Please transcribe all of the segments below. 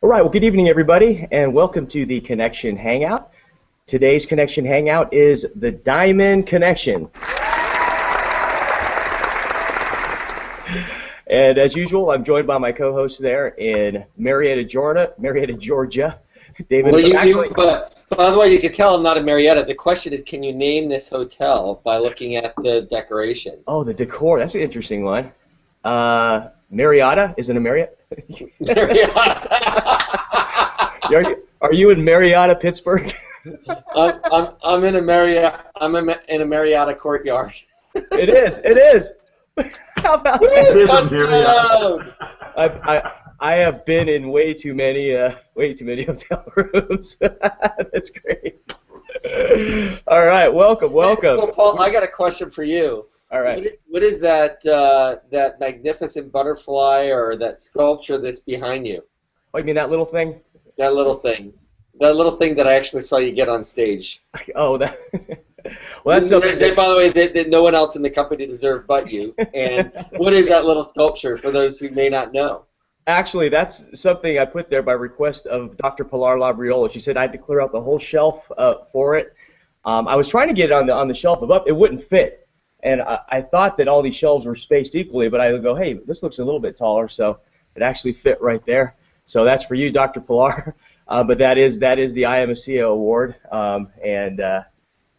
All right, well, good evening, everybody, and welcome to the Connection Hangout. Today's Connection Hangout is the Diamond Connection. And as usual, I'm joined by my co-host there in Marietta, Georgia. David. Well, but by the way, you can tell I'm not in Marietta. The question is, can you name this hotel by looking at the decorations? Oh, the decor. That's an interesting one. Marietta? Is it a Marriott? Marietta. Are you in Marietta, Pittsburgh? I'm in a Marietta. I'm in a Marietta courtyard. It is. It is. How about that? I have been in way too many hotel rooms. That's great. All right, welcome. Well, Paul, I got a question for you. All right. What is that that magnificent butterfly or that sculpture that's behind you? Oh, you mean that little thing? That little thing. That little thing that I actually saw you get on stage. Oh, that. Well, that's something. By the way, that no one else in the company deserved but you. And what is that little sculpture for those who may not know? Actually, that's something I put there by request of Dr. Pilar Labriola. She said I had to clear out the whole shelf for it. I was trying to get it on the shelf above. It wouldn't fit, and I thought that all these shelves were spaced equally. But I would go, hey, this looks a little bit taller, so it actually fit right there. So that's for you, Dr. Pilar. But that is the I Am a CEO award, and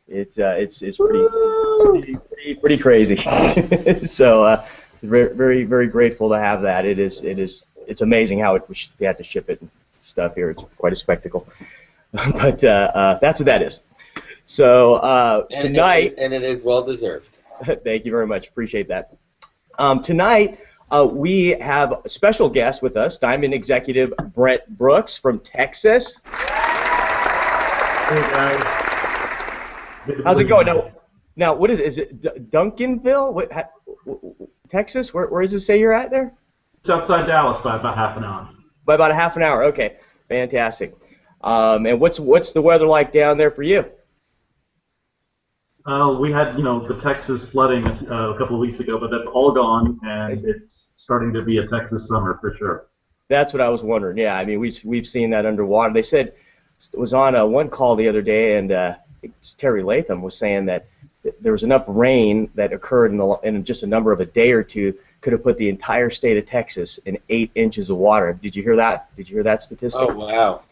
it's pretty crazy. So very very grateful to have that. It's amazing how they had to ship it and stuff here. It's quite a spectacle. But that's what that is. So tonight, and it is well deserved. Thank you very much. Appreciate that. Tonight we have a special guest with us, Diamond Executive Brent Brooks from Texas. Hey guys. How's it going? Now what is it? Is it Duncanville? Texas? Where does it say you're at there? It's outside Dallas by about half an hour. By about a half an hour. Okay, fantastic. And what's the weather like down there for you? We had the Texas flooding a couple of weeks ago, but that's all gone, and it's starting to be a Texas summer for sure. That's what I was wondering. Yeah, I mean we've seen that underwater. They said it was on one call the other day, and Terry Latham was saying that there was enough rain that occurred in just a number of a day or two could have put the entire state of Texas in 8 inches of water. Did you hear that? Did you hear that statistic? Oh wow.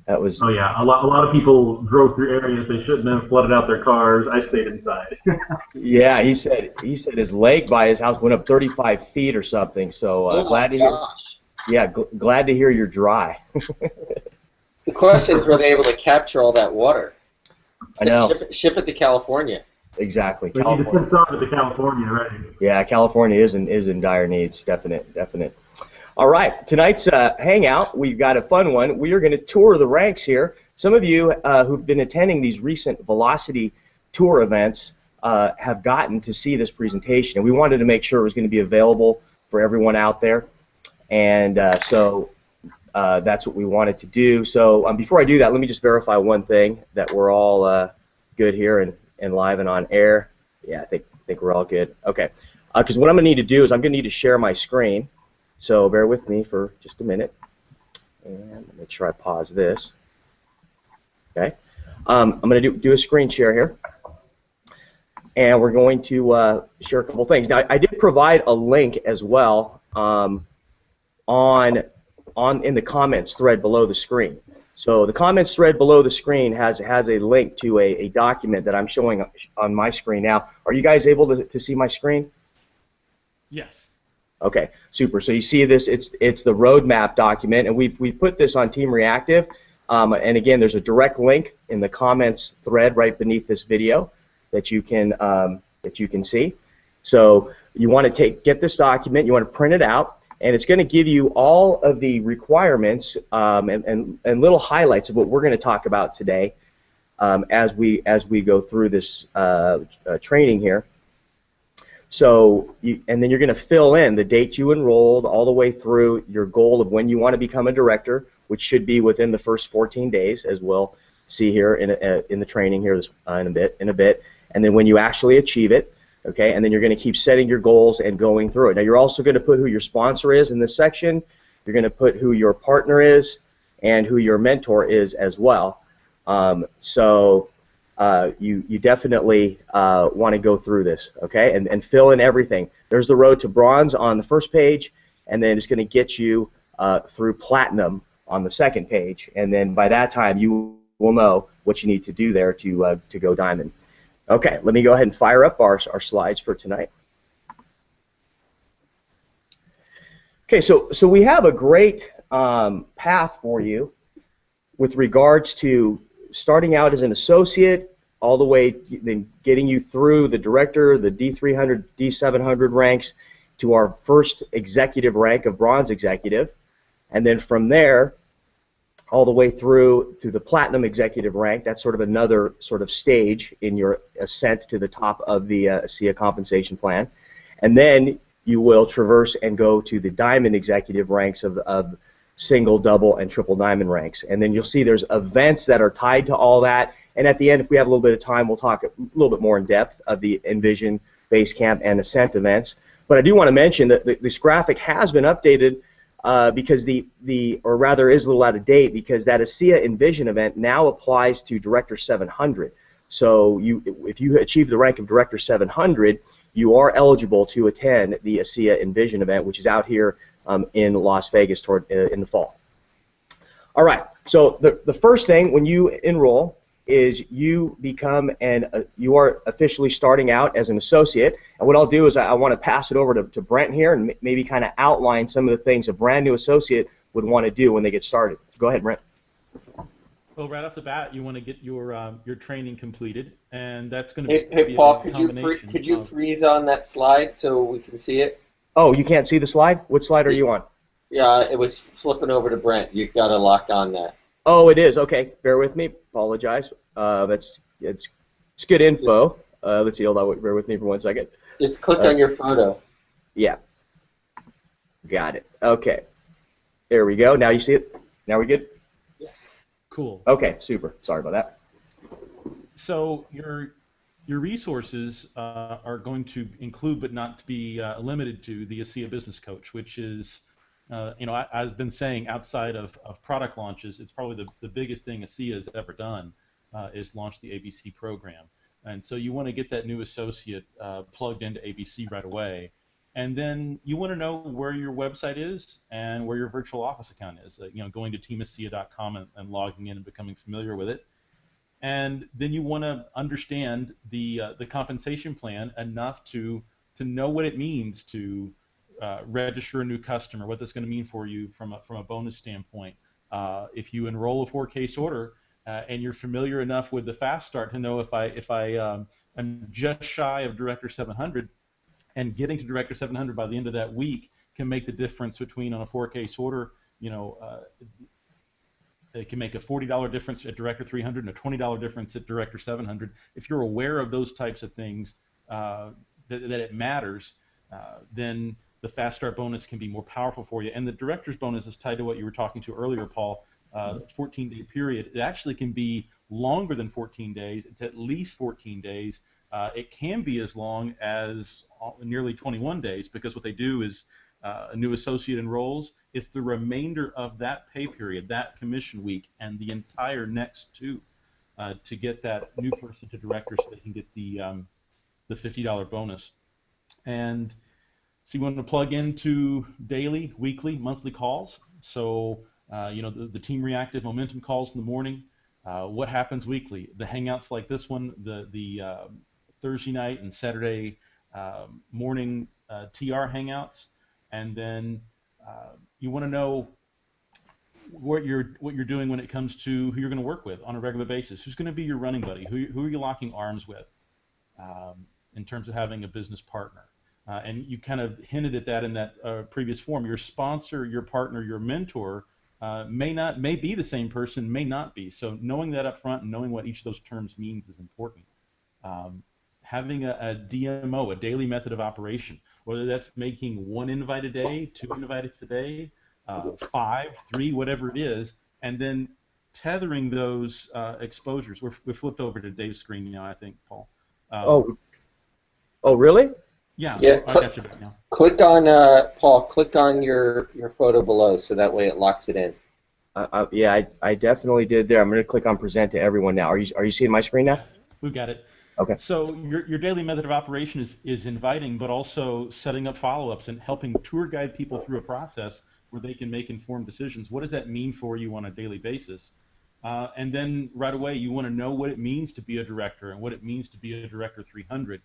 That was. Oh yeah, a lot of people drove through areas they shouldn't have, flooded out their cars. I stayed inside. Yeah, he said his lake by his house went up 35 feet or something. So glad to hear. Yeah, glad to hear you're dry. The question is, were they able to capture all that water? I know. Ship it to California. Exactly. We need to send some of it to California, right? Yeah, California is in dire needs. Definite. All right, tonight's hangout, we've got a fun one. We are going to tour the ranks here. Some of you who've been attending these recent Velocity Tour events have gotten to see this presentation, and we wanted to make sure it was going to be available for everyone out there, and so that's what we wanted to do. So before I do that, let me just verify one thing, that we're all good here and live and on air. Yeah, I think we're all good. Okay, because what I'm going to need to do is I'm going to need to share my screen. So bear with me for just a minute, and make sure I pause this. Okay, I'm going to do a screen share here, and we're going to share a couple things. Now, I did provide a link as well in the comments thread below the screen. So the comments thread below the screen has a link to a document that I'm showing on my screen now. Are you guys able to see my screen? Yes. Okay, super. So you see this, it's the roadmap document, and we've put this on Team Reactive, and again, there's a direct link in the comments thread right beneath this video that you can see. So you want to get this document, you want to print it out, and it's going to give you all of the requirements and little highlights of what we're going to talk about today as we go through this training here. So, and then you're going to fill in the date you enrolled all the way through your goal of when you want to become a director, which should be within the first 14 days, as we'll see here in the training here in a bit, and then when you actually achieve it, okay, and then you're going to keep setting your goals and going through it. Now, you're also going to put who your sponsor is in this section. You're going to put who your partner is and who your mentor is as well. You definitely want to go through this, okay, and fill in everything. There's the road to bronze on the first page, and then it's going to get you through platinum on the second page, and then by that time you will know what you need to do there to go diamond. Okay, let me go ahead and fire up our slides for tonight. Okay, so we have a great path for you with regards to starting out as an associate, all the way then getting you through the director, the D300, D700 ranks to our first executive rank of bronze executive, and then from there all the way through to the platinum executive rank. That's sort of another sort of stage in your ascent to the top of the ASEA compensation plan, and then you will traverse and go to the diamond executive ranks of single, double, and triple diamond ranks. And then you'll see there's events that are tied to all that. And at the end, if we have a little bit of time, we'll talk a little bit more in depth of the Envision, Basecamp, and Ascent events. But I do want to mention that this graphic has been updated because or rather is a little out of date, because that ASEA Envision event now applies to Director 700. So if you achieve the rank of Director 700, you are eligible to attend the ASEA Envision event, which is out here in Las Vegas in the fall. All right, so the first thing when you enroll is you become you are officially starting out as an associate. And what I'll do is I want to pass it over to Brent here and maybe kind of outline some of the things a brand new associate would want to do when they get started. Go ahead, Brent. Well, right off the bat, you want to get your training completed, and that's going to be Hey Paul, a could you freeze on that slide so we can see it? Oh, you can't see the slide? What slide are you on? Yeah, it was flipping over to Brent. You got to lock on that. Oh, it is. Okay, bear with me. Apologize. It's good info. Let's see. Hold on. Bear with me for 1 second. Just click on your photo. Yeah. Got it. Okay. There we go. Now you see it. Now we're good. Yes. Cool. Okay. Super. Sorry about that. So your resources are going to include, but not to be limited to, the ASEA Business Coach, which is, I've been saying outside of product launches, it's probably the biggest thing ASEA has ever done is launch the ABC program. And so you want to get that new associate plugged into ABC right away. And then you want to know where your website is and where your virtual office account is. Going to teamasea.com and logging in and becoming familiar with it. And then you want to understand the compensation plan enough to know what it means to register a new customer, what that's going to mean for you from a bonus standpoint. If you enroll a 4-case order and you're familiar enough with the fast start to know if I am just shy of Director 700, and getting to Director 700 by the end of that week can make the difference between, on a 4-case order, it can make a $40 difference at Director 300 and a $20 difference at Director 700. If you're aware of those types of things, that it matters, then the fast start bonus can be more powerful for you. And the director's bonus is tied to what you were talking to earlier, Paul. 14-day period. It actually can be longer than 14 days. It's at least 14 days. It can be as long as nearly 21 days, because what they do is a new associate enrolls. It's the remainder of that pay period, that commission week, and the entire next 2 to get that new person to director so they can get the $50 bonus. And so you want to plug into daily, weekly, monthly calls. So the team reactive momentum calls in the morning. What happens weekly? The hangouts like this one, the Thursday night and Saturday morning TR hangouts, and then you want to know what you're doing when it comes to who you're going to work with on a regular basis. Who's going to be your running buddy? Who are you locking arms with in terms of having a business partner? And you kind of hinted at that in that previous form. Your sponsor, your partner, your mentor may be the same person, may not be. So knowing that up front and knowing what each of those terms means is important. Having a DMO, a daily method of operation, whether that's making 1 invite a day, 2 invites a day, 5, 3, whatever it is, and then tethering those exposures. We're flipped over to Dave's screen now, I think, Paul. Oh, really? Yeah, Yeah, I got you back now. click on Paul. Click on your photo below, so that way it locks it in. Yeah, I definitely did there. I'm going to click on present to everyone now. Are you seeing my screen now? We've got it. Okay. So your daily method of operation is inviting, but also setting up follow-ups and helping tour guide people through a process where they can make informed decisions. What does that mean for you on a daily basis? And then right away, you want to know what it means to be a director and what it means to be a director 300.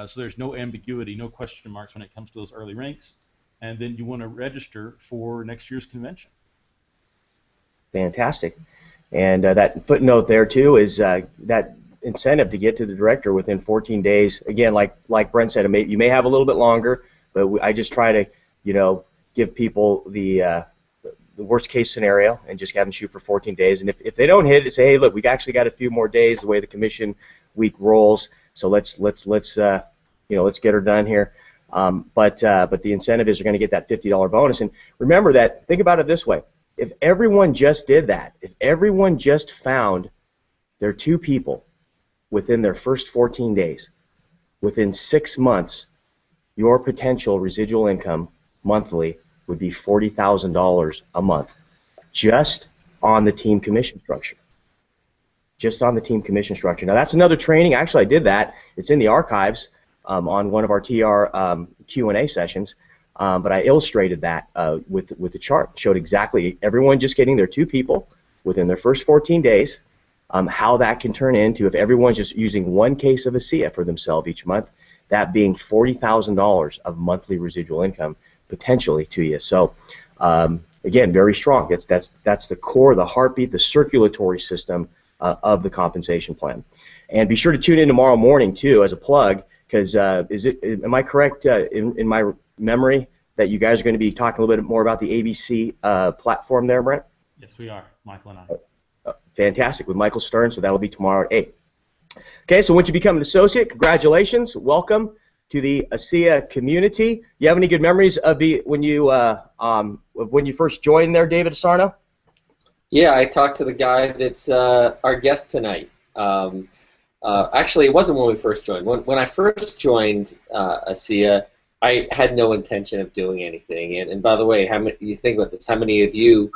So there's no ambiguity, no question marks when it comes to those early ranks. And then you want to register for next year's convention. Fantastic. And that footnote there too is that incentive to get to the director within 14 days. Again, like Brent said, you may have a little bit longer, but I just try to give people the worst case scenario and just have them shoot for 14 days. And if they don't hit it, say, hey, look, we actually got a few more days the way the commission week rolls. So let's get her done here. But the incentive is you're going to get that $50 bonus. And remember that. Think about it this way. If everyone just did that, if everyone just found their 2 people within their first 14 days, within 6 months, your potential residual income monthly would be $40,000 a month, just on the team commission structure. Just on the team commission structure. Now that's another training. Actually, I did that. It's in the archives on one of our TR Q&A sessions. But I illustrated that with the chart. Showed exactly everyone just getting their 2 people within their first 14 days, how that can turn into, if everyone's just using 1 case of ASEA for themselves each month, that being $40,000 of monthly residual income potentially to you. So again, very strong. That's the core, the heartbeat, the circulatory system of the compensation plan. And be sure to tune in tomorrow morning too as a plug, because am I correct in my memory that you guys are going to be talking a little bit more about the ABC platform there, Brent? Yes, we are, Michael and I. Fantastic, with Michael Stern, so that'll be tomorrow at 8. Okay, so once you become an associate, congratulations, welcome to the ASEA community. You have any good memories of when you first joined there, David Asarno? Yeah, I talked to the guy that's our guest tonight. Actually, it wasn't when we first joined. When I first joined ASEA, I had no intention of doing anything. And by the way, you think about this? How many of you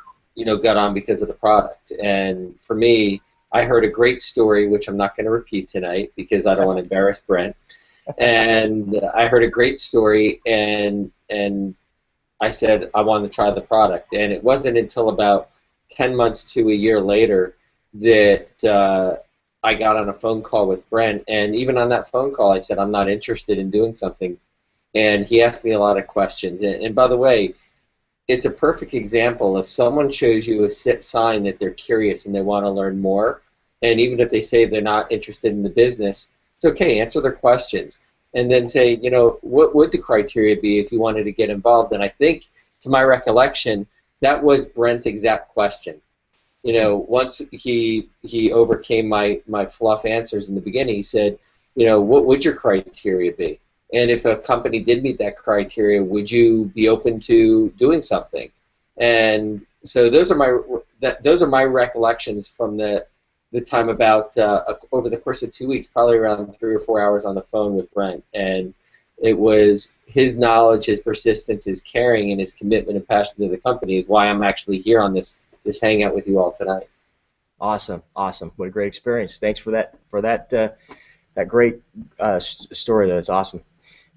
got on because of the product? And for me, I heard a great story, which I'm not going to repeat tonight because I don't want to embarrass Brent. And I heard a great story, and I said I wanted to try the product. And it wasn't until about 10 months to a year later that I got on a phone call with Brent. And even on that phone call, I said I'm not interested in doing something. And he asked me a lot of questions. And by the way, it's a perfect example. If someone shows you a sign that they're curious and they want to learn more, and even if they say they're not interested in the business, it's okay. Answer their questions. And then say, what would the criteria be if you wanted to get involved? And I think, to my recollection, that was Brent's exact question. Once he overcame my fluff answers in the beginning, he said, what would your criteria be? And if a company did meet that criteria, would you be open to doing something? And so those are my recollections from the time about over the course of 2 weeks, probably around 3 or 4 hours on the phone with Brent. And it was his knowledge, his persistence, his caring, and his commitment and passion to the company is why I'm actually here on this hangout with you all tonight. Awesome. What a great experience. Thanks for that great story. That's awesome.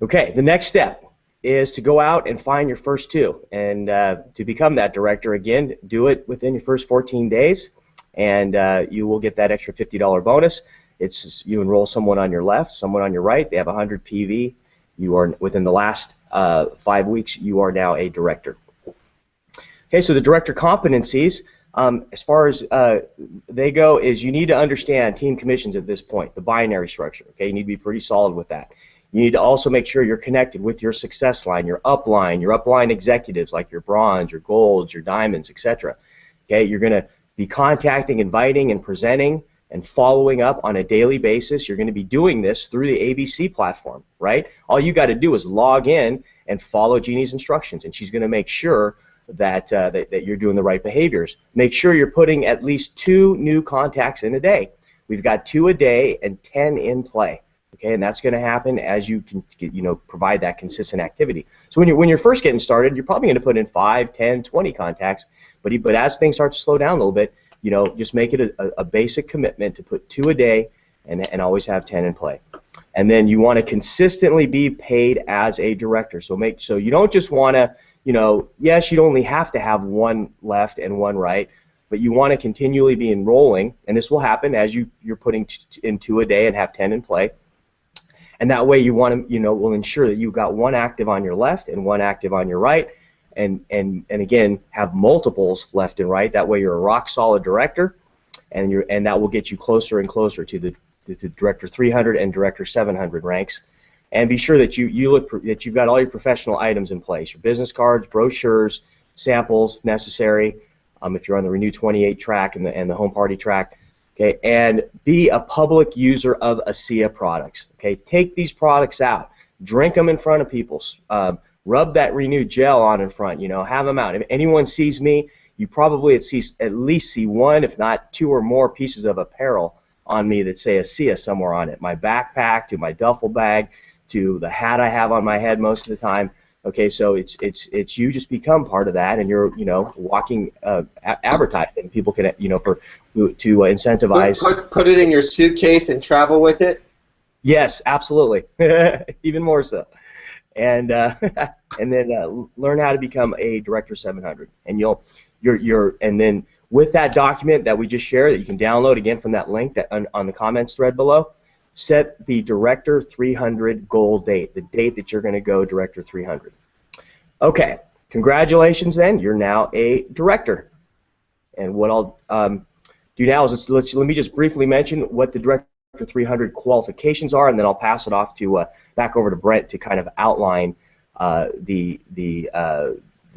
Okay, the next step is to go out and find your first 2, and to become that director. Again, do it within your first 14 days, and you will get that extra $50 bonus. It's you enroll someone on your left, someone on your right. They have 100 PV. You are within the last 5 weeks. You are now a director. Okay, so the director competencies, as far as they go, is you need to understand team commissions at this point, the binary structure. Okay, you need to be pretty solid with that. You need to also make sure you're connected with your success line, your upline executives like your bronze, your golds, your diamonds, etc. Okay, you're going to be contacting, inviting, and presenting and following up on a daily basis. You're going to be doing this through the ABC platform, right? All you got to do is log in and follow Jeannie's instructions, and she's going to make sure that you're doing the right behaviors. Make sure you're putting at least 2 new contacts in a day. We've got 2 a day and 10 in play. Okay, and that's going to happen as you can, provide that consistent activity. So when you're first getting started, you're probably going to put in 5, 10, 20 contacts, but as things start to slow down a little bit, just make it a basic commitment to put 2 a day and always have 10 in play. And then you want to consistently be paid as a director. So you don't just want to, yes, you'd only have to have 1 left and 1 right, but you want to continually be enrolling, and this will happen as you're putting in 2 a day and have 10 in play. And that way you want to, will ensure that you've got 1 active on your left and 1 active on your right, and again, have multiples left and right. That way you're a rock solid director, and that will get you closer and closer to the Director 300 and Director 700 ranks. And be sure that that you've got all your professional items in place: your business cards, brochures, samples necessary. If you're on the Renew 28 track and the Home Party track, okay, and be a public user of ASEA products. Okay, take these products out, drink them in front of people, rub that Renew gel on in front. Have them out. If anyone sees me, you probably at least see 1, if not 2 or more pieces of apparel on me that say ASEA somewhere on it. My backpack, to my duffel bag, to the hat I have on my head most of the time. Okay, so it's you just become part of that, and you're walking advertising. People can to incentivize. Put it in your suitcase and travel with it. Yes, absolutely, even more so, and then learn how to become a Director 700, and and then with that document that we just shared that you can download again from that link that on the comments thread below. Set the Director 300 goal date, the date that you're going to go Director 300. Okay, congratulations then, you're now a director. And what I'll do now is let me just briefly mention what the Director 300 qualifications are, and then I'll pass it off to back over to Brent to kind of outline the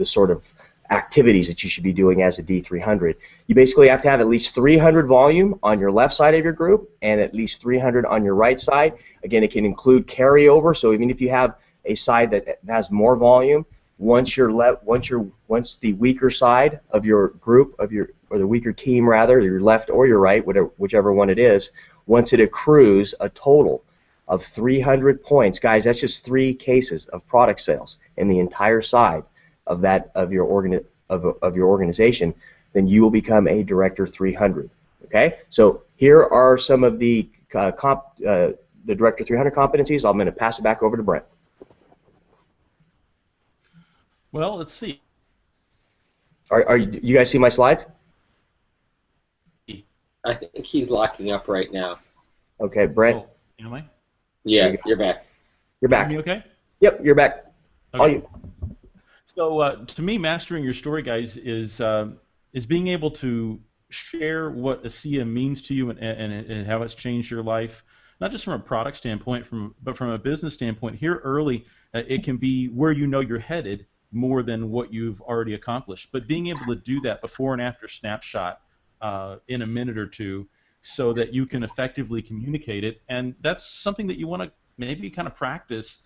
sort of activities that you should be doing as a D300. You basically have to have at least 300 volume on your left side of your group and at least 300 on your right side. Again, it can include carryover, so even if you have a side that has more volume, once the weaker side of your group or the weaker team rather, your left or your right, whichever one it is, once it accrues a total of 300 points, guys, that's just 3 cases of product sales in the entire side of your organization, then you will become a Director 300. Okay, so here are some of the Director 300 competencies. I'm going to pass it back over to Brent. Well, let's see. Are you guys see my slides? I think he's locking up right now. Okay, Brent. Oh, am I? Yeah, you're back. You're back. You okay? Yep, you're back. Okay. All you. So to me, mastering your story, guys, is being able to share what ASEA means to you and how it's changed your life, not just from a product standpoint, but from a business standpoint. Here early, it can be where you're headed more than what you've already accomplished. But being able to do that before and after snapshot in a minute or two, so that you can effectively communicate it, and that's something that you want to maybe kind of practice.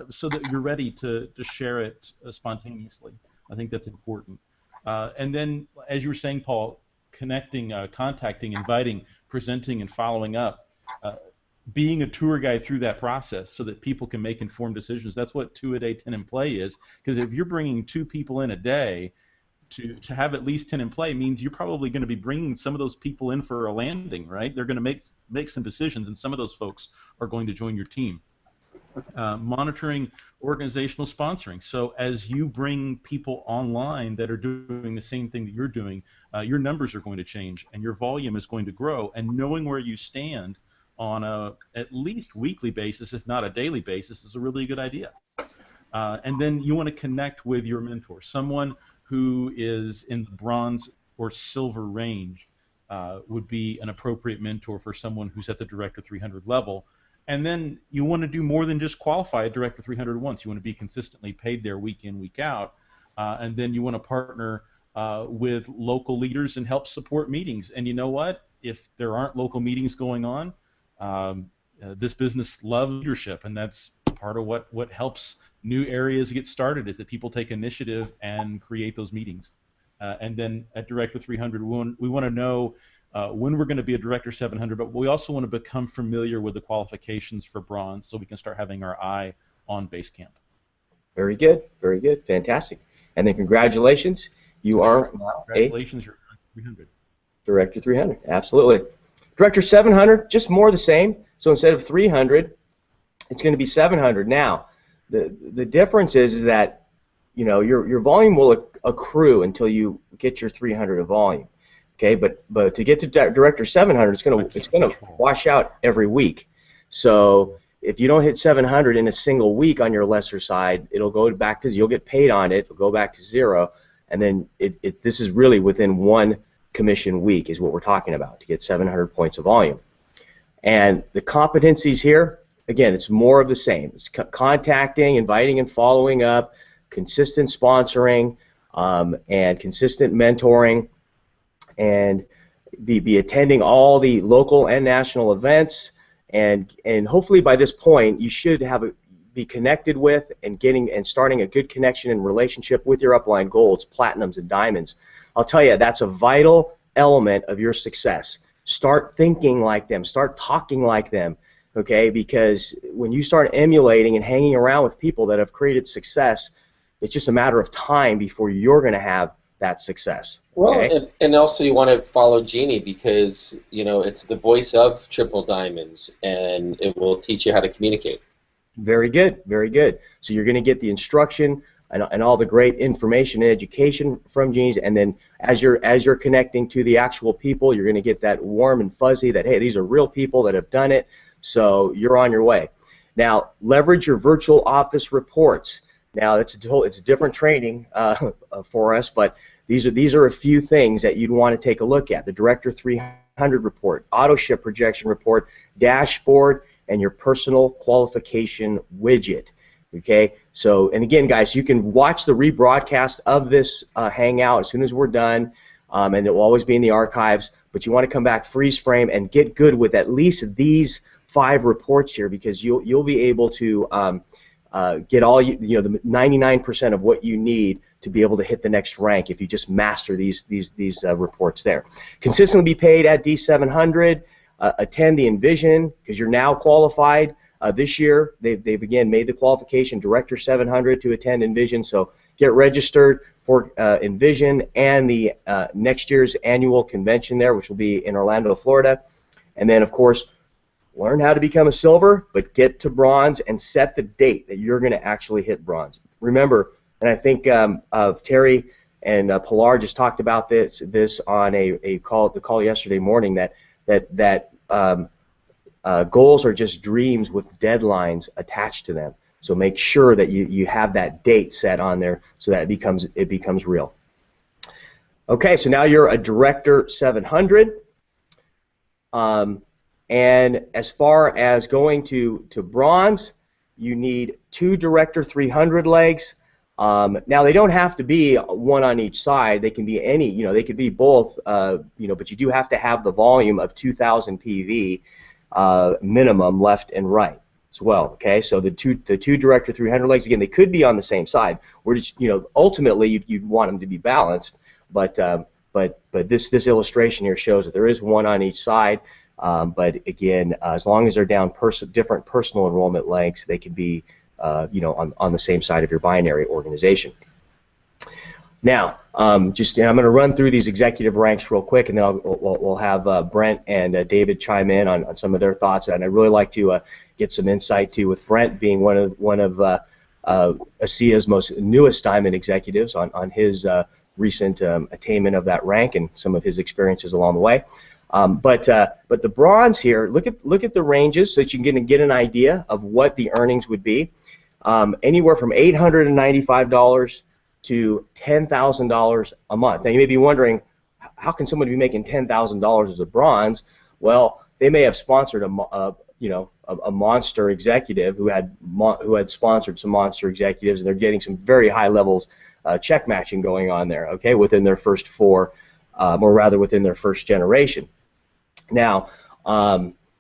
So that you're ready to share it spontaneously. I think that's important. And then, as you were saying, Paul, connecting, contacting, inviting, presenting, and following up, being a tour guide through that process so that people can make informed decisions. That's what 2 a day, 10 in play is. Because if you're bringing 2 people in a day, to have at least 10 in play means you're probably going to be bringing some of those people in for a landing, right? They're going to make some decisions, and some of those folks are going to join your team. Monitoring organizational sponsoring. So as you bring people online that are doing the same thing that you're doing, your numbers are going to change and your volume is going to grow. And knowing where you stand on a at least weekly basis, if not a daily basis, is a really good idea. And then you want to connect with your mentor, someone who is in the bronze or silver range would be an appropriate mentor for someone who's at the Director 300 level. And then you want to do more than just qualify a Director 300 once. You want to be consistently paid there week in, week out. And then you want to partner with local leaders and help support meetings. And you know what? If there aren't local meetings going on, this business loves leadership, and that's part of what helps new areas get started, is that people take initiative and create those meetings. And then at Director 300, we want to know when we're going to be a Director 700, but we also want to become familiar with the qualifications for bronze so we can start having our eye on base camp. Very good, fantastic. And then congratulations, you are now congratulations, you're 300. Director 300, absolutely. Director 700, just more the same. So instead of 300, it's going to be 700. Now, the difference is that your volume will accrue until you get your 300 of volume. Okay, but to get to Director 700, it's going to wash out every week. So if you don't hit 700 in a single week on your lesser side, it'll go back to, you'll get paid on it. It'll go back to 0, and then this is really within 1 commission week is what we're talking about to get 700 points of volume. And the competencies here, again, it's more of the same. It's contacting, inviting, and following up, consistent sponsoring, and consistent mentoring, and be attending all the local and national events, and hopefully by this point you should be connected with and starting a good connection and relationship with your upline golds, platinums, and diamonds. I'll tell you, that's a vital element of your success. Start thinking like them, start talking like them, okay? Because when you start emulating and hanging around with people that have created success, it's just a matter of time before you're going to have that success. Okay? Well, and also you want to follow Jeannie because it's the voice of Triple Diamonds, and it will teach you how to communicate. Very good, very good. So you're going to get the instruction and all the great information and education from Jeannie's, and then as you're connecting to the actual people, you're going to get that warm and fuzzy that, hey, these are real people that have done it, so you're on your way. Now, leverage your virtual office reports. Now, it's a different training for us, but these are a few things that you'd want to take a look at. The Director 300 report, auto ship projection report, dashboard, and your personal qualification widget. Okay, so, and again, guys, you can watch the rebroadcast of this Hangout as soon as we're done, and it will always be in the archives, but you want to come back, freeze frame, and get good with at least these 5 reports here, because you'll be able to get all the 99% of what you need to be able to hit the next rank if you just master these reports there. Consistently be paid at D700. Attend the Envision because you're now qualified. This year they've again made the qualification Director 700 to attend Envision. So get registered for Envision and the next year's annual convention there, which will be in Orlando, Florida. And then of course, learn how to become a silver, but get to bronze and set the date that you're going to actually hit bronze. Remember, and I think Terry and Pilar just talked about this on the call yesterday morning, that goals are just dreams with deadlines attached to them. So make sure that you have that date set on there so that it becomes real. Okay, so now you're a Director 700. And as far as going to bronze, you need 2 Director 300 legs. Now they don't have to be 1 on each side. They can be any, they could be both, but you do have to have the volume of 2,000 PV minimum left and right as well. Okay, so the two Director 300 legs, again, they could be on the same side. We're just, ultimately you'd want them to be balanced, but this illustration here shows that there is 1 on each side. But again, as long as they're down different personal enrollment lengths, they can be, on the same side of your binary organization. Now, I'm going to run through these executive ranks real quick, and then we'll have Brent and David chime in on some of their thoughts. And I'd really like to get some insight too, with Brent being one of ASEA's most newest diamond executives on his recent attainment of that rank and some of his experiences along the way. But the bronze here, look at the ranges so that you can get an idea of what the earnings would be. Anywhere from $895 to $10,000 a month. Now you may be wondering, how can somebody be making $10,000 as a bronze? Well, they may have sponsored a monster executive who had sponsored some monster executives, and they're getting some very high levels check matching going on there. Okay, within their first 4, or rather within their first generation. Now,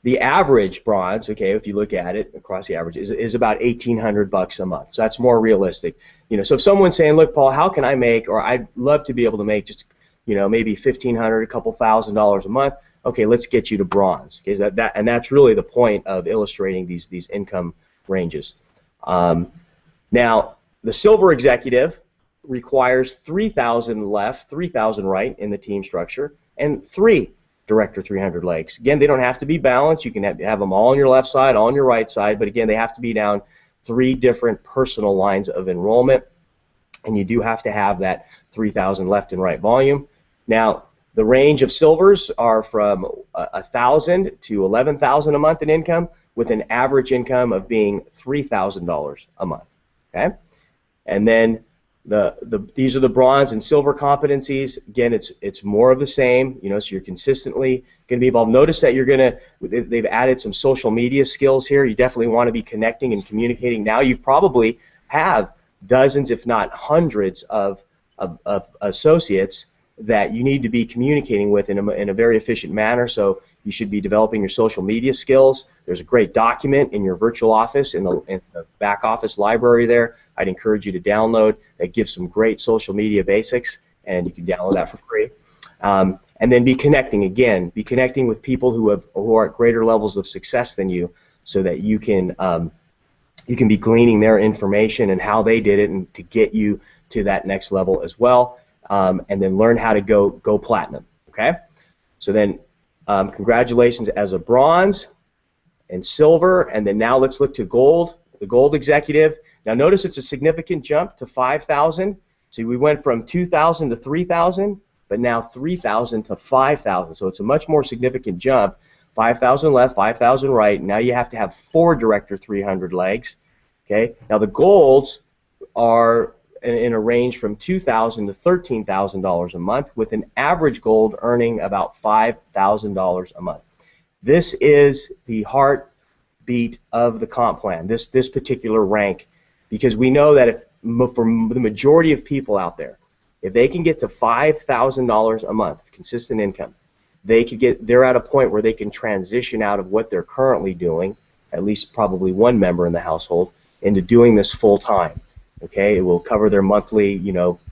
the average bronze, okay, if you look at it across the average, is about $1,800 a month. So that's more realistic. So if someone's saying, look, Paul, how can I make, or I'd love to be able to make just maybe $1,500, a couple $1,000 a month. Okay, let's get you to bronze. Okay, and that's really the point of illustrating these income ranges. Now, the silver executive requires 3,000 left, 3,000 right in the team structure, and 3 Director 300 legs. Again, they don't have to be balanced. You can have them all on your left side, all on your right side, but again, they have to be down 3 different personal lines of enrollment, and you do have to have that 3,000 left and right volume. Now, the range of silvers are from 1,000 to 11,000 a month in income, with an average income of being $3,000 a month. Okay, and then these are the bronze and silver competencies. Again, it's more of the same. So you're consistently going to be involved. Notice that they've added some social media skills here. You definitely want to be connecting and communicating. Now you probably have dozens, if not hundreds, of associates that you need to be communicating with in a very efficient manner. So you should be developing your social media skills. There's a great document in your virtual office in the back office library there. I'd encourage you to download. That gives some great social media basics, and you can download that for free. And then be connecting again. Be connecting with people who are at greater levels of success than you, so that you can be gleaning their information and how they did it, and to get you to that next level as well. And then learn how to go platinum. Okay, so then congratulations as a bronze and silver, and then now let's look to gold. The gold executive. Now notice it's a significant jump to 5,000. So we went from 2,000 to 3,000, but now 3,000 to 5,000. So it's a much more significant jump. 5,000 left, 5,000 right. Now you have to have 4 Director 300 legs. Okay. Now the golds are in a range from $2,000 to $13,000 a month, with an average gold earning about $5,000 a month. This is the heartbeat of the comp plan, this particular rank, because we know that for the majority of people out there, if they can get to $5,000 a month consistent income, they're at a point where they can transition out of what they're currently doing, at least probably one member in the household, into doing this full time. Okay, it will cover their monthly,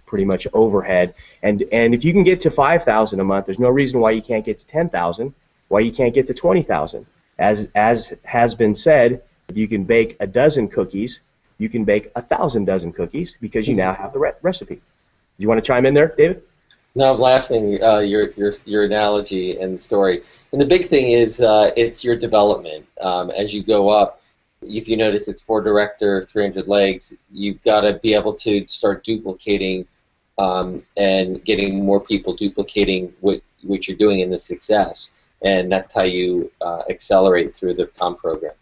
pretty much overhead. And if you can get to 5,000 a month, there's no reason why you can't get to 10,000, why you can't get to 20,000. As has been said, if you can bake a dozen cookies, you can bake 1,000 dozen cookies, because you now have the recipe. Do you want to chime in there, David? No, I'm laughing your analogy and story. And the big thing is it's your development. As you go up, if you notice it's 4 Director 300 legs, you've got to be able to start duplicating and getting more people duplicating what you're doing in the success. And that's how you accelerate through the comp program.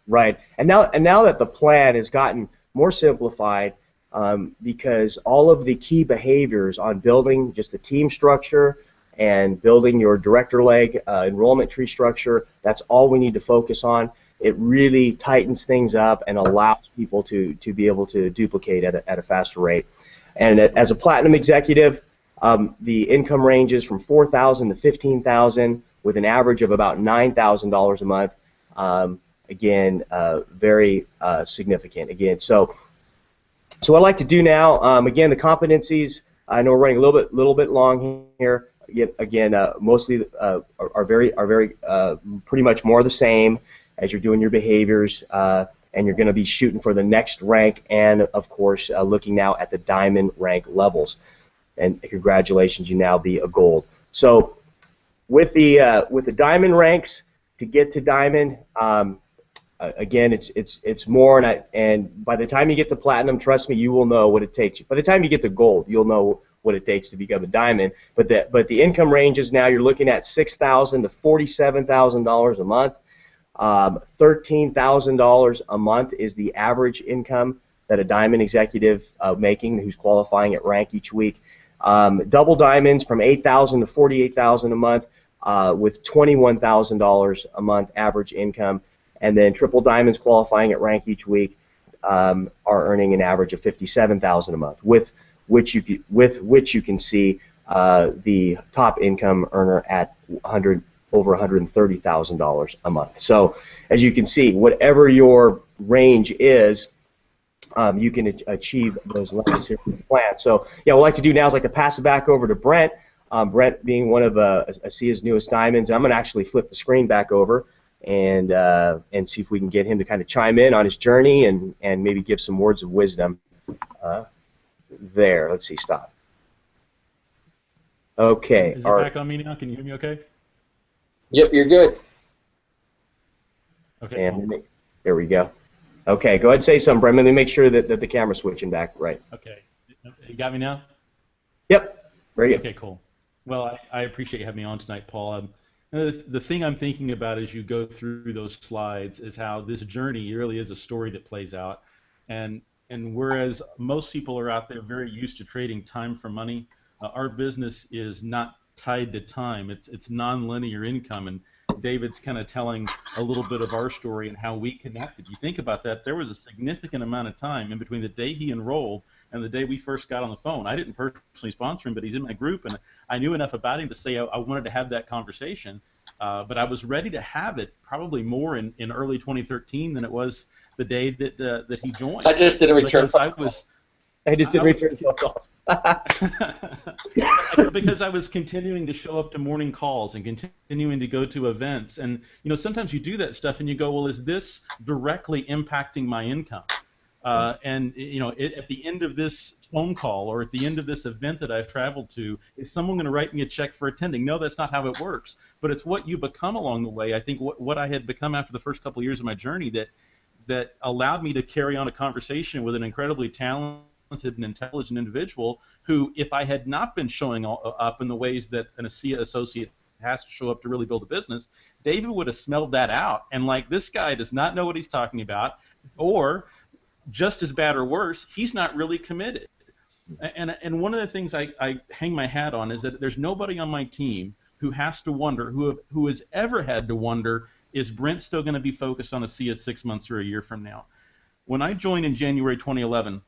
Right. And now that the plan has gotten more simplified, because all of the key behaviors on building just the team structure and building your director leg enrollment tree structure, that's all we need to focus on. It really tightens things up and allows people to be able to duplicate at a faster rate. And as a platinum executive, the income ranges from $4,000 to $15,000, with an average of about $9,000 a month. Again, very significant. Again, so what I'd like to do now, again, the competencies. I know we're running a little bit long here. Again, mostly are very pretty much more the same as you're doing your behaviors, and you're going to be shooting for the next rank, and of course looking now at the diamond rank levels. And congratulations, you now be a gold. So with the diamond ranks, to get to diamond, again, it's more, and by the time you get to platinum, trust me, you will know what it takes. By the time you get to gold, you'll know what it takes to become a diamond. But the income ranges now, you're looking at $6,000 to $47,000 a month. $13,000 a month is the average income that a diamond executive making who's qualifying at rank each week. Double diamonds from $8,000 to $48,000 a month, with $21,000 a month average income. And then triple diamonds qualifying at rank each week are earning an average of $57,000 a month, with which you can see the top income earner at over $130,000 a month. So as you can see, whatever your range is, you can achieve those levels here in the plan. So yeah, what I'd like to do now is like to pass it back over to Brent. Brent being one of ASEA's newest diamonds. I'm going to actually flip the screen back over and see if we can get him to kind of chime in on his journey and maybe give some words of wisdom. There, let's see, stop. Okay. Is it back on me now? Can you hear me okay? Yep, you're good. Okay. And there we go. Okay, go ahead and say something, Brent. Let me make sure that the camera's switching back right. Okay. You got me now? Yep. Very good. Okay, cool. Well, I appreciate you having me on tonight, Paul. The thing I'm thinking about as you go through those slides is how this journey really is a story that plays out. And whereas most people are out there very used to trading time for money, our business is not tied to time. It's non-linear income, and David's kind of telling a little bit of our story and how we connected. You think about that, there was a significant amount of time in between the day he enrolled and the day we first got on the phone. I didn't personally sponsor him, but he's in my group, and I knew enough about him to say I wanted to have that conversation. But I was ready to have it probably more in early 2013 than it was the day that he joined. I just didn't return phone calls. I just didn't return phone calls. Because I was continuing to show up to morning calls and continuing to go to events. And, sometimes you do that stuff and you go, well, is this directly impacting my income? At the end of this phone call or at the end of this event that I've traveled to, is someone going to write me a check for attending? No, that's not how it works. But it's what you become along the way. I think what I had become after the first couple of years of my journey that allowed me to carry on a conversation with an incredibly talented and intelligent individual who, if I had not been showing up in the ways that an ASEA associate has to show up to really build a business, David would have smelled that out. And this guy does not know what he's talking about, or just as bad or worse, he's not really committed. And one of the things I hang my hat on is that there's nobody on my team who has to wonder, who has ever had to wonder, is Brent still going to be focused on ASEA 6 months or a year from now? When I joined in January 2011,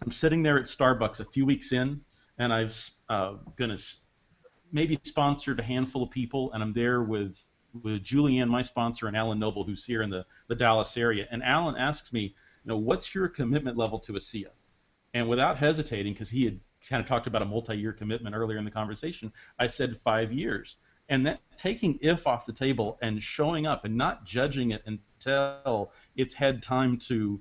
I'm sitting there at Starbucks a few weeks in, and I've going to maybe sponsored a handful of people, and I'm there with Julianne, my sponsor, and Alan Noble, who's here in the Dallas area. And Alan asks me, what's your commitment level to ASEA? And without hesitating, because he had kind of talked about a multi-year commitment earlier in the conversation, I said 5 years. And that taking if off the table and showing up and not judging it until it's had time to,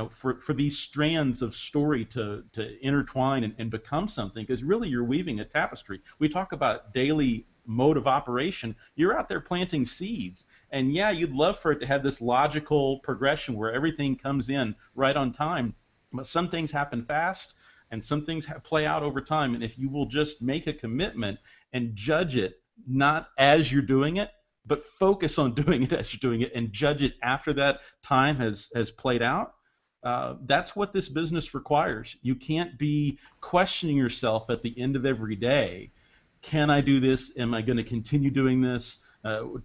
for these strands of story to intertwine and become something, because really you're weaving a tapestry. We talk about daily mode of operation. You're out there planting seeds, and yeah, you'd love for it to have this logical progression where everything comes in right on time, but some things happen fast and some things play out over time. And if you will just make a commitment and judge it not as you're doing it, but focus on doing it as you're doing it and judge it after that time has played out, that's what this business requires. You can't be questioning yourself at the end of every day. Can I do this? Am I going to continue doing this?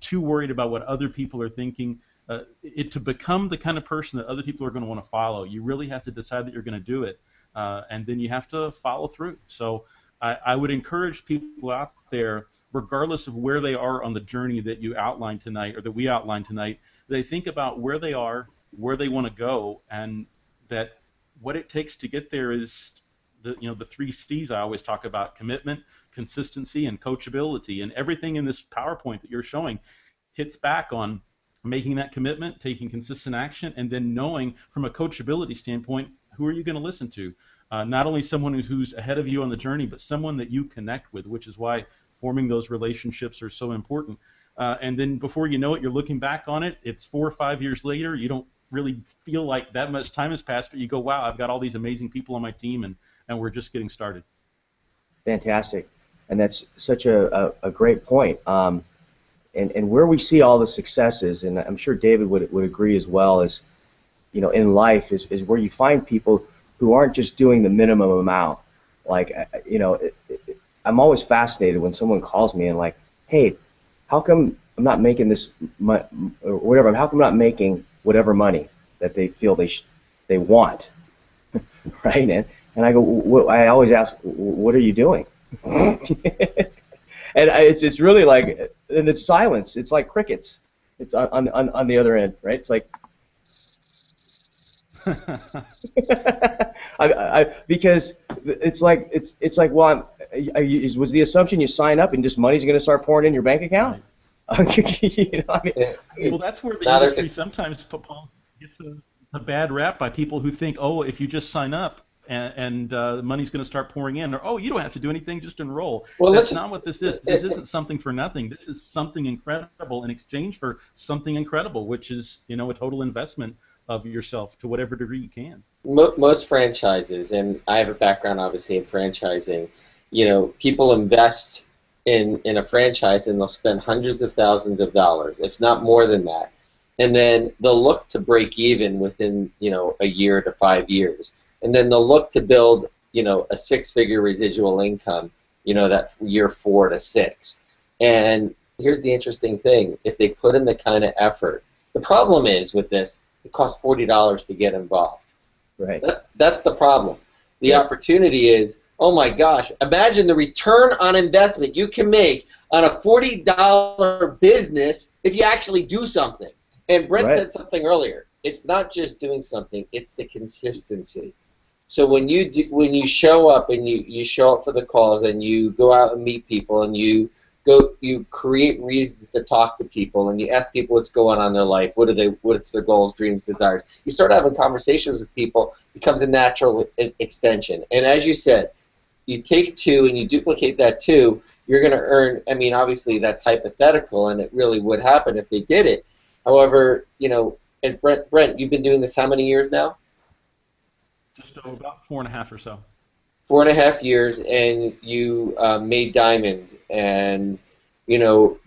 Too worried about what other people are thinking. To become the kind of person that other people are going to want to follow, you really have to decide that you're going to do it, and then you have to follow through. So I would encourage people out there, regardless of where they are on the journey that you outlined tonight or that we outlined tonight, they think about where they are, where they want to go, and that what it takes to get there is the 3 C's I always talk about: commitment, consistency, and coachability. And everything in this PowerPoint that you're showing hits back on making that commitment, taking consistent action, and then knowing from a coachability standpoint, who are you going to listen to? Not only someone who's ahead of you on the journey, but someone that you connect with, which is why forming those relationships are so important. And then before you know it, you're looking back on it. It's 4 or 5 years later. You don't really feel like that much time has passed, but you go, wow, I've got all these amazing people on my team, and we're just getting started. Fantastic. And that's such a great point. And where we see all the successes, and I'm sure David would agree as well, is, in life is where you find people who aren't just doing the minimum amount. Like, I'm always fascinated when someone calls me and like, hey, how come I'm not making this or whatever? How come I'm not making whatever money that they feel they want, right? And I go, I always ask, what are you doing? And it's really like, and it's silence. It's like crickets. It's on the other end, right? It's like, because it's like, well, was the assumption you sign up and just money's going to start pouring in your bank account? Right. You know, I mean, Well, that's where the industry sometimes, Paul, gets a bad rap by people who think, oh, if you just sign up and money's going to start pouring in, or oh, you don't have to do anything, just enroll. Well, that's not what this is. This isn't something for nothing. This is something incredible in exchange for something incredible, which is, you know, a total investment of yourself to whatever degree you can. Most franchises, and I have a background obviously in franchising, you know, people invest in a franchise and they'll spend hundreds of thousands of dollars, if not more than that, and then they'll look to break even within, you know, a year to 5 years, and then they'll look to build, you know, a six-figure residual income, you know, that year 4 to 6. And here's the interesting thing: if they put in the kind of effort, the problem is with this, it costs $40 to get involved. right. That's the problem. The opportunity is, oh my gosh, imagine the return on investment you can make on a $40 business if you actually do something. And Brent said something earlier. It's not just doing something, it's the consistency. So when you show up and you show up for the calls and you go out and meet people and you create reasons to talk to people and you ask people what's going on in their life, what's their goals, dreams, desires. You start having conversations with people, it becomes a natural extension. And as you said, you take 2 and you duplicate that 2, you're going to earn, I mean, obviously that's hypothetical and it really would happen if they did it. However, you know, as Brent, you've been doing this how many years now? Just about 4.5 or so. 4.5 years, and you made Diamond, and you know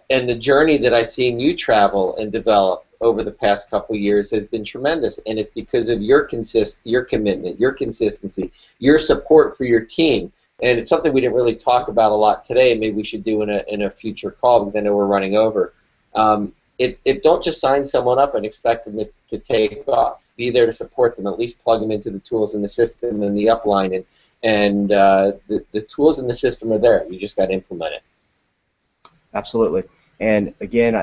and the journey that I've seen you travel and develop over the past couple years has been tremendous, and it's because of your commitment, your consistency, your support for your team, and it's something we didn't really talk about a lot today. Maybe we should do in a future call because I know we're running over. Don't just sign someone up and expect them to take off. Be there to support them. At least plug them into the tools in the system and the upline, and the tools in the system are there. You just got to implement it. Absolutely. And again,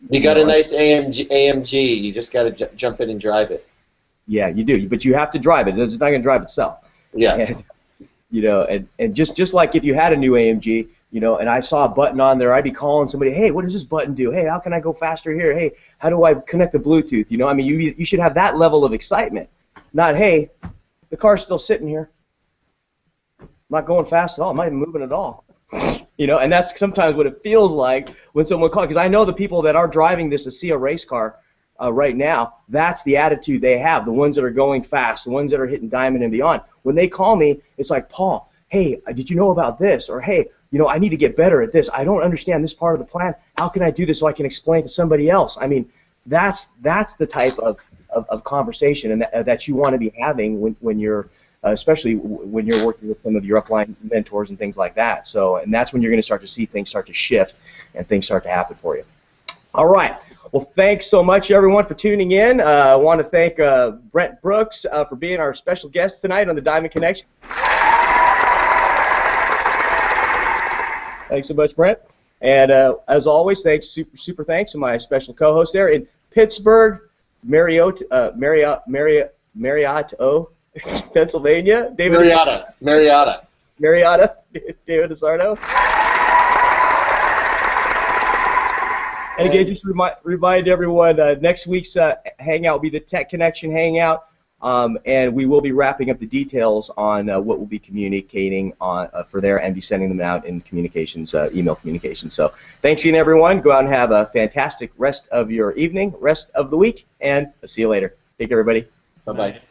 you got a nice AMG. You just got to jump in and drive it. Yeah, you do. But you have to drive it. It's not going to drive itself. Yes. And, you know, and just like if you had a new AMG, you know, and I saw a button on there, I'd be calling somebody, hey, what does this button do? Hey, how can I go faster here? Hey, how do I connect the Bluetooth? You know, I mean, you should have that level of excitement, not, hey, the car's still sitting here. I'm not going fast at all. I'm not even moving at all. You know, and that's sometimes what it feels like when someone calls. Because I know the people that are driving this ASEA race car right now, that's the attitude they have, the ones that are going fast, the ones that are hitting Diamond and beyond. When they call me, it's like, Paul, hey, did you know about this? Or, hey, you know, I need to get better at this. I don't understand this part of the plan. How can I do this so I can explain to somebody else? I mean, that's the type of conversation and that you want to be having when you're especially when you're working with some of your upline mentors and things like that. So, and that's when you're going to start to see things start to shift and things start to happen for you. All right. Well, thanks so much, everyone, for tuning in. I want to thank Brent Brooks for being our special guest tonight on the Diamond Connection. Thanks so much, Brent. And as always, thanks, super thanks to my special co-host there in Pittsburgh, Marriott, Pennsylvania, David Marietta, David Asardo. And again, just remind everyone, next week's Hangout will be the Tech Connection Hangout, and we will be wrapping up the details on what we'll be communicating on for there and be sending them out in communications, email communications. So thanks again, everyone. Go out and have a fantastic rest of your evening, rest of the week, and I'll see you later. Take care, everybody. Bye-bye.